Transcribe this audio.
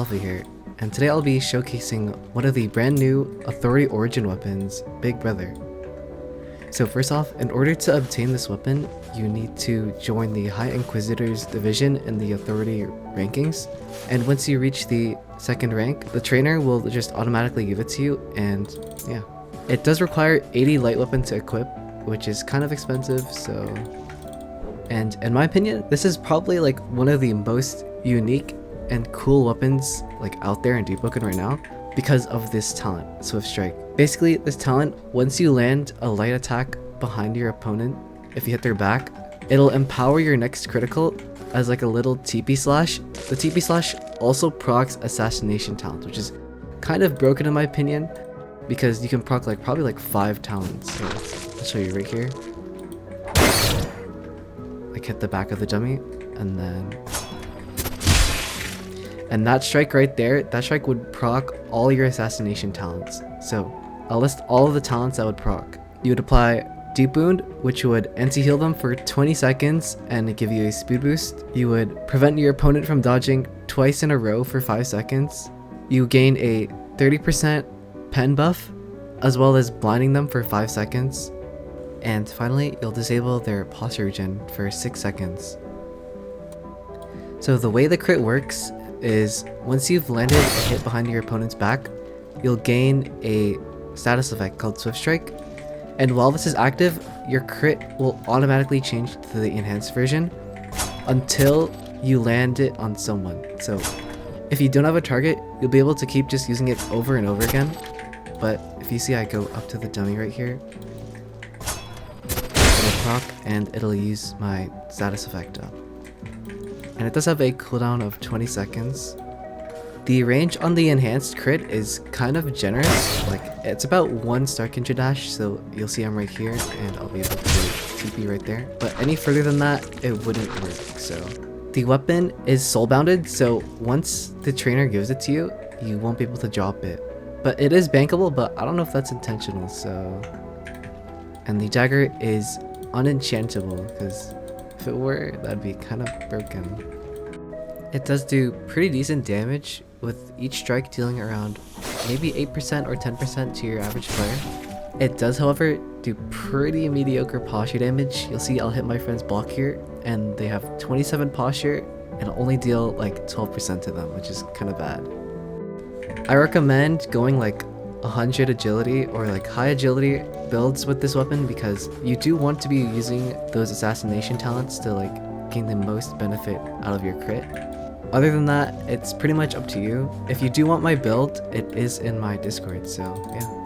Alpha here, and today I'll be showcasing one of the brand new Authority Origin weapons, Big Brother. So first off, in order to obtain this weapon, you need to join the High Inquisitor's division in the Authority rankings, and once you reach the 2nd rank, the trainer will just automatically give it to you, and yeah. It does require 80 light weapon to equip, which is kind of expensive, so... And in my opinion, this is probably like one of the most unique and cool weapons like out there in Deepwoken right now because of this talent, Swift Strike. Basically, this talent, once you land a light attack behind your opponent, if you hit their back, it'll empower your next critical as like a little TP slash. The TP slash also procs assassination talent, which is kind of broken in my opinion because you can proc like probably like 5 talents. So I'll show you right here. Like hit the back of the dummy, and then that strike right there, that strike would proc all your assassination talents. So I'll list all of the talents that would proc. You would apply Deep Wound, which would anti-heal them for 20 seconds and give you a speed boost. You would prevent your opponent from dodging twice in a row for 5 seconds. You gain a 30% pen buff, as well as blinding them for 5 seconds. And finally, you'll disable their posture regen for 6 seconds. So the way the crit works is once you've landed a hit behind your opponent's back, you'll gain a status effect called Swift Strike, and while this is active, your crit will automatically change to the enhanced version until you land it on someone. So if you don't have a target, you'll be able to keep just using it over and over again. But if you see, I go up to the dummy right here, it'll proc and it'll use my status effect up. And it does have a cooldown of 20 seconds. The range on the enhanced crit is kind of generous, like it's about 1 Starkindred dash, so you'll see I'm right here and I'll be able to TP right there. But any further than that, it wouldn't work. So the weapon is soulbounded, so once the trainer gives it to you, you won't be able to drop it. But it is bankable, but I don't know if that's intentional, so... And the dagger is unenchantable, because if it were, that'd be kind of broken. It does do pretty decent damage, with each strike dealing around maybe 8% or 10% to your average player. It does, however, do pretty mediocre posture damage. You'll see I'll hit my friend's block here, and they have 27 posture, and only deal like 12% to them, which is kind of bad. I recommend going like 100 agility or like high agility builds with this weapon because you do want to be using those assassination talents to like gain the most benefit out of your crit. Other than that, it's pretty much up to you. If you do want my build, it is in my Discord, so yeah.